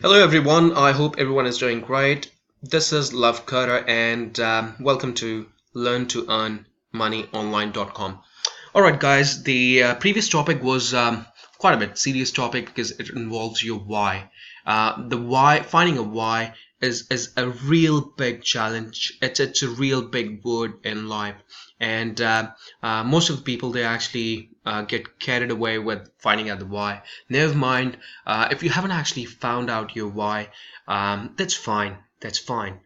Hello everyone, I hope everyone is doing great. This is Love Kara and welcome to Learn to Earn Money Alright guys, the previous topic was quite a bit serious topic because it involves your why. The why, finding a why is a real big challenge. It's a real big word in life, and most of the people they actually get carried away with finding out the why. Never mind, if you haven't actually found out your why, that's fine. That's fine.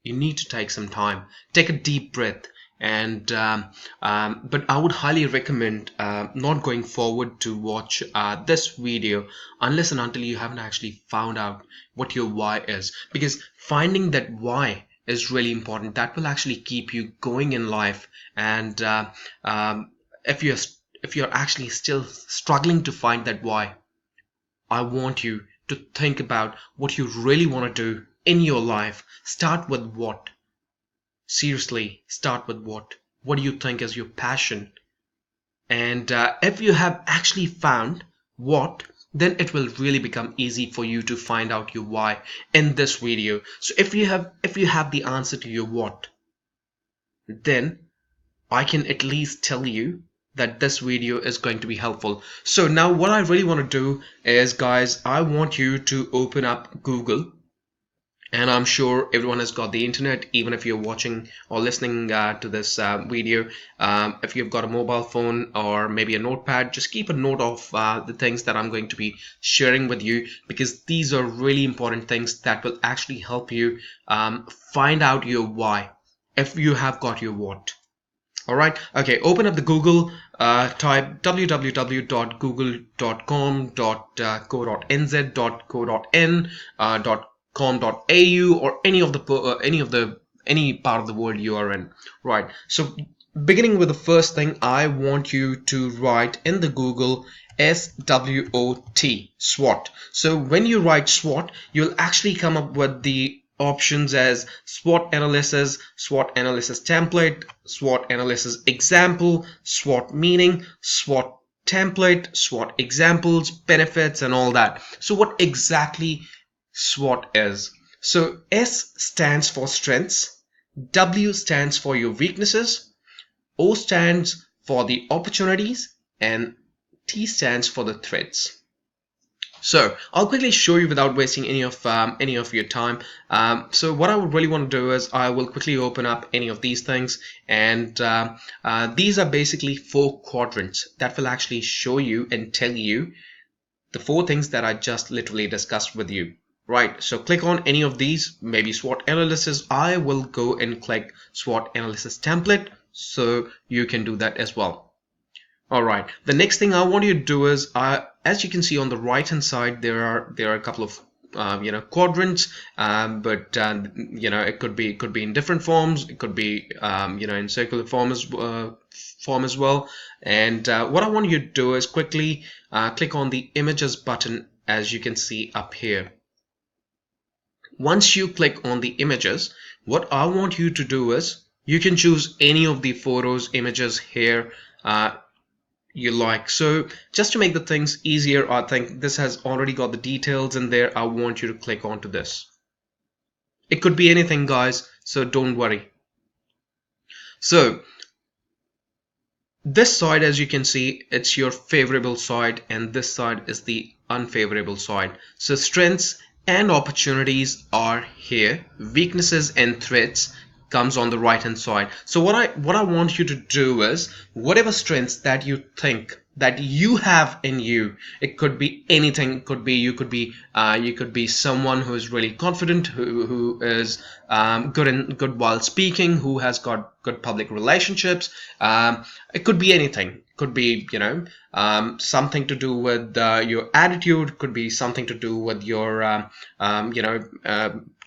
You need to take some time, take a deep breath, and but I would highly recommend not going forward to watch this video unless and until you haven't actually found out what your why is, because finding that why is really important. That will actually keep you going in life. And if you're actually still struggling to find that why, I want you to think about what you really want to do in your life. Start with what. Seriously, start with what. What do you think is your passion? And if you have actually found what, then it will really become easy for you to find out your why in this video. So if you have the answer to your what, then I can at least tell you that this video is going to be helpful. So now what I really want to do is, guys, I want you to open up Google. And I'm sure everyone has got the internet, even if you're watching or listening to this video. If you've got a mobile phone or maybe a notepad, just keep a note of the things that I'm going to be sharing with you, because these are really important things that will actually help you find out your why if you have got your what. All right. Okay. Open up the Google. Type www.google.com.co.nz.co.in .com.au or any part of the world you are in. Right. So beginning with the first thing, I want you to write in the Google SWOT, SWOT. So when you write SWOT, you'll actually come up with the options as SWOT analysis, SWOT analysis template, SWOT analysis example, SWOT meaning, SWOT template, SWOT examples, benefits, and all that. So what exactly SWOT is? So S stands for strengths, W stands for your weaknesses, O stands for the opportunities, and T stands for the threats. So I'll quickly show you without wasting any of your time. So what I would really want to do is I will quickly open up any of these things, and these are basically 4 quadrants that will actually show you and tell you the 4 things that I just literally discussed with you. Right, so click on any of these, maybe SWOT analysis. I will go and click SWOT analysis template, so you can do that as well. All right, the next thing I want you to do is, as you can see on the right hand side, there are a couple of quadrants, but it could be in different forms. It could be in circular form as well. And what I want you to do is quickly click on the images button, as you can see up here. Once you click on the images, what I want you to do is you can choose any of the photos, images here you like. So just to make the things easier, I think this has already got the details in there. I want you to click onto this. It could be anything, guys, so don't worry. So this side, as you can see, it's your favorable side, and this side is the unfavorable side. So strengths and opportunities are here, weaknesses and threats comes on the right hand side. So what I want you to do is, whatever strengths that you think that you have in you, it could be anything. It could be you could be someone who is really confident, who is good while speaking, who has got good public relationships. It could be anything. It could be something to do with your attitude. It could be something to do with your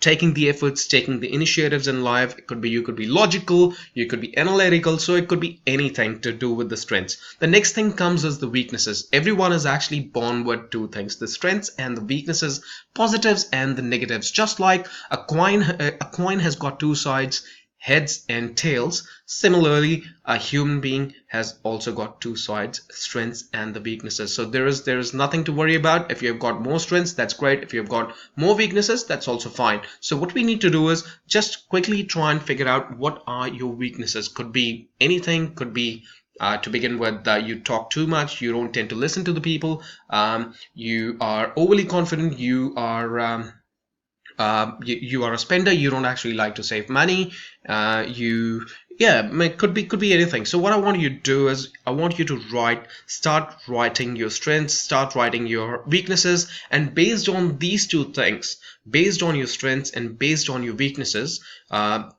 taking the efforts, taking the initiatives in life. It could be you could be logical, you could be analytical, so it could be anything to do with the strengths. The next thing comes as the weaknesses. Everyone is actually born with 2 things, the strengths and the weaknesses, positives and the negatives. Just like a coin has got 2 sides, heads and tails. Similarly, a human being has also got two sides, strengths and the weaknesses. So there is nothing to worry about. If you've got more strengths, that's great. If you've got more weaknesses, that's also fine. So what we need to do is just quickly try and figure out what are your weaknesses. Could be anything, could be to begin with, you talk too much, you don't tend to listen to the people, you are overly confident, you are a spender, you don't actually like to save money, you yeah, it could be anything. So what I want you to do is I want you to start writing your strengths, start writing your weaknesses, and based on these two things, based on your strengths and based on your weaknesses,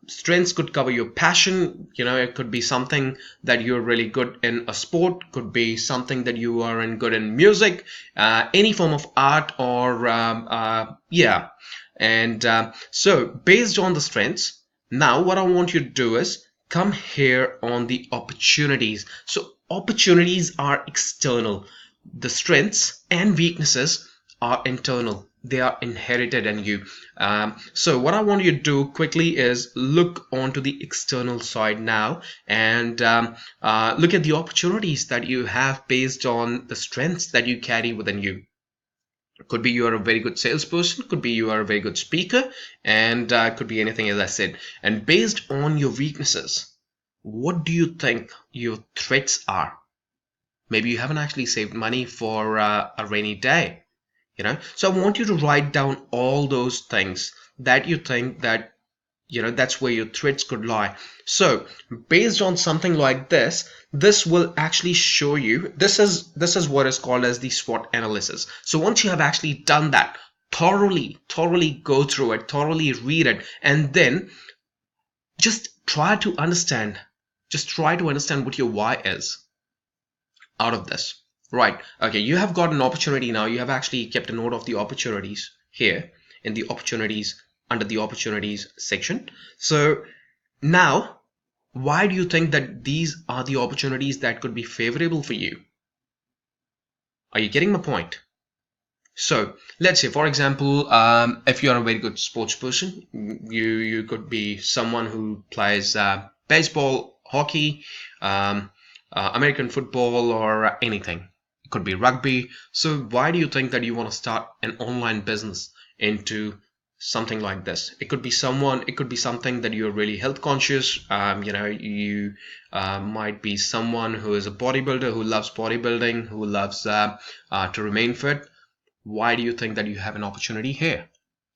strengths could cover your passion. It could be something that you're really good in a sport, could be something that you are good in music, any form of art, or yeah. And so based on the strengths, now what I want you to do is come here on the opportunities. So opportunities are external. The strengths and weaknesses are internal. They are inherited in you. So what I want you to do quickly is look onto the external side now, and look at the opportunities that you have based on the strengths that you carry within you. Could be you are a very good salesperson, could be you are a very good speaker, and could be anything, as I said. And based on your weaknesses, what do you think your threats are? Maybe you haven't actually saved money for a rainy day. So I want you to write down all those things that you think that that's where your threats could lie. So based on something like this will actually show you, this is what is called as the SWOT analysis. So once you have actually done that, thoroughly go through it, thoroughly read it, and then just try to understand what your why is out of this. Right, okay, you have got an opportunity now. You have actually kept a note of the opportunities here in the opportunities, under the opportunities section. So now, why do you think that these are the opportunities that could be favorable for you? Are you getting my point? So let's say, for example, if you are a very good sports person, you could be someone who plays baseball, hockey, American football, or anything. It could be rugby. So why do you think that you want to start an online business into something like this? It could be something that you're really health conscious. You might be someone who is a bodybuilder, who loves bodybuilding, who loves to remain fit. Why do you think that you have an opportunity here?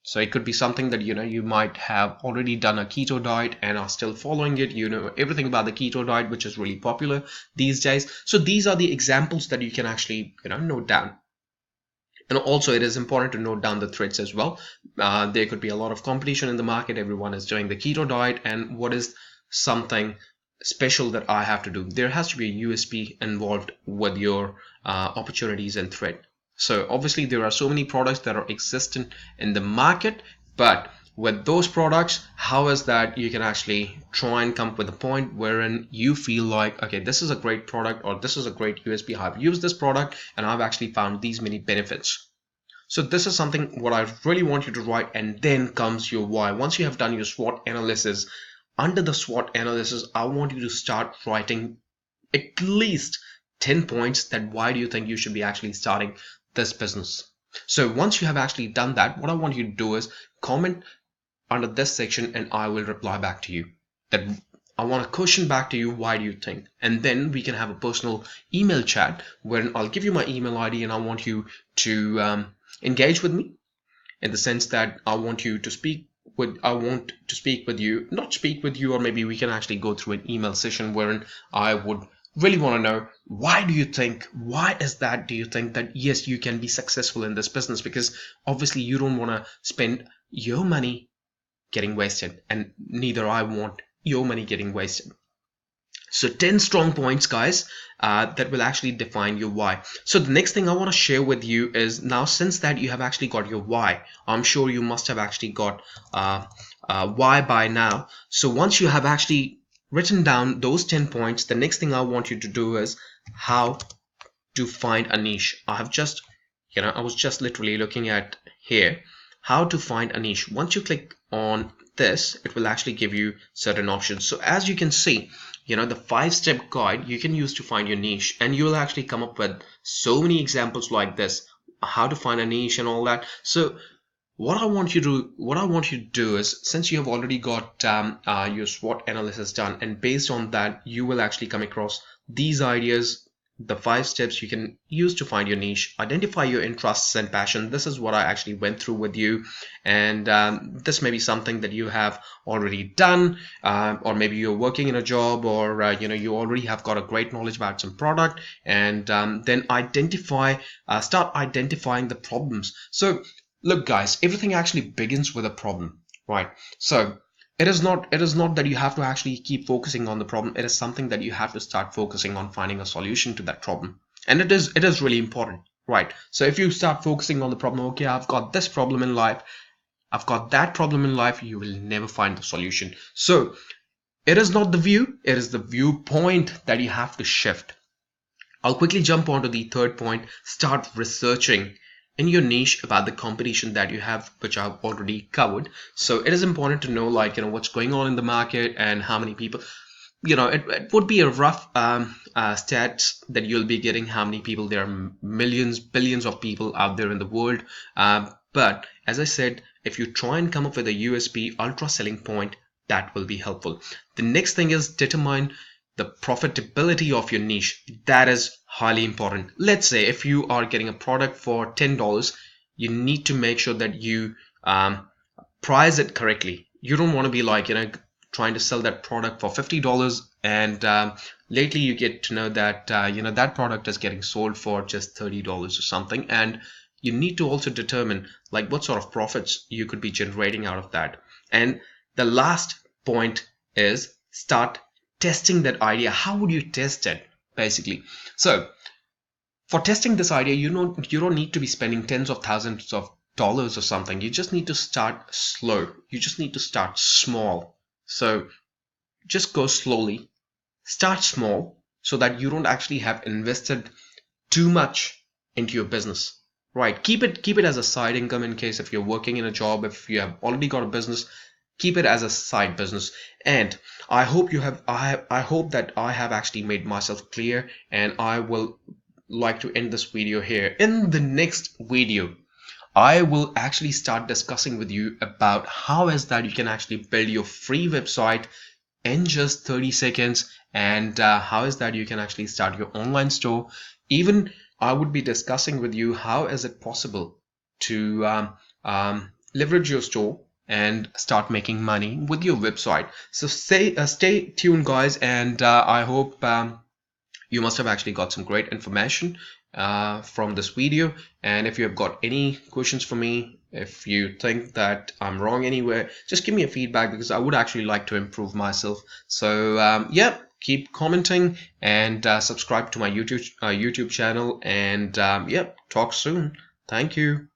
So it could be something that you might have already done a keto diet and are still following it. You know everything about the keto diet, which is really popular these days. So these are the examples that you can actually note down. And also it is important to note down the threats as well. There could be a lot of competition in the market. Everyone is doing the keto diet, and what is something special that I have to do? There has to be a USP involved with your opportunities and threat. So obviously there are so many products that are existent in the market, but with those products, how is that you can actually try and come up with a point wherein you feel like, okay, this is a great product, or this is a great USP. I've used this product and I've actually found these many benefits. So this is something what I really want you to write, and then comes your why. Once you have done your SWOT analysis, under the SWOT analysis, I want you to start writing at least 10 points that why do you think you should be actually starting this business. So once you have actually done that, what I want you to do is comment under this section, and I will reply back to you that I want a question back to you, why do you think? And then we can have a personal email chat where I'll give you my email ID, and I want you to engage with me in the sense that I want to speak with you, not speak with you, or maybe we can actually go through an email session wherein I would really want to know, why do you think that yes, you can be successful in this business? Because obviously you don't want to spend your money getting wasted, and neither I want your money getting wasted. So 10 strong points, guys, that will actually define your why. So the next thing I want to share with you is, now since that you have actually got your why, I'm sure you must have actually got why by now. So once you have actually written down those 10 points, the next thing I want you to do is how to find a niche. I was just literally looking at here how to find a niche. Once you click on this, it will actually give you certain options. So as you can see, the 5-step guide you can use to find your niche, and you will actually come up with so many examples like this, how to find a niche and all that. So what I want you to do is, since you have already got your SWOT analysis done, and based on that you will actually come across these ideas, the 5 steps you can use to find your niche, identify your interests and passion. This is what I actually went through with you, and this may be something that you have already done, or maybe you're working in a job, or you already have got a great knowledge about some product, and then start identifying the problems. So look guys, everything actually begins with a problem, right? So it is not that you have to actually keep focusing on the problem. It is something that you have to start focusing on finding a solution to that problem. And it is really important, right? So if you start focusing on the problem, okay, I've got this problem in life, I've got that problem in life, you will never find the solution. So it is not the view, it is the viewpoint that you have to shift. I'll quickly jump on to the third point. Start researching in your niche about the competition that you have, which I've already covered. So it is important to know, like, what's going on in the market and how many people, it would be a rough stats that you'll be getting, how many people. There are millions, billions of people out there in the world. But as I said, if you try and come up with a USP, ultra selling point, that will be helpful. The next thing is determine the profitability of your niche. That is highly important. Let's say if you are getting a product for $10, you need to make sure that you price it correctly. You don't want to be like, trying to sell that product for $50, and lately you get to know that that product is getting sold for just $30 or something, and you need to also determine like what sort of profits you could be generating out of that. And the last point is start testing that idea. How would you test it, basically? So for testing this idea, you don't need to be spending tens of thousands of dollars or something. You just need to start slow. You just need to start small. So just go slowly, start small, so that you don't actually have invested too much into your business, right? Keep it as a side income, in case if you're working in a job. If you have already got a business, keep it as a side business. And I hope I hope that I have actually made myself clear, and I will like to end this video here. In the next video, I will actually start discussing with you about how is that you can actually build your free website in just 30 seconds, and how is that you can actually start your online store. Even I would be discussing with you how is it possible to leverage your store and start making money with your website. So stay tuned guys, and I hope you must have actually got some great information from this video. And if you have got any questions for me, if you think that I'm wrong anywhere, just give me a feedback, because I would actually like to improve myself. So yeah, keep commenting, and subscribe to my YouTube channel, and yeah, talk soon. Thank you.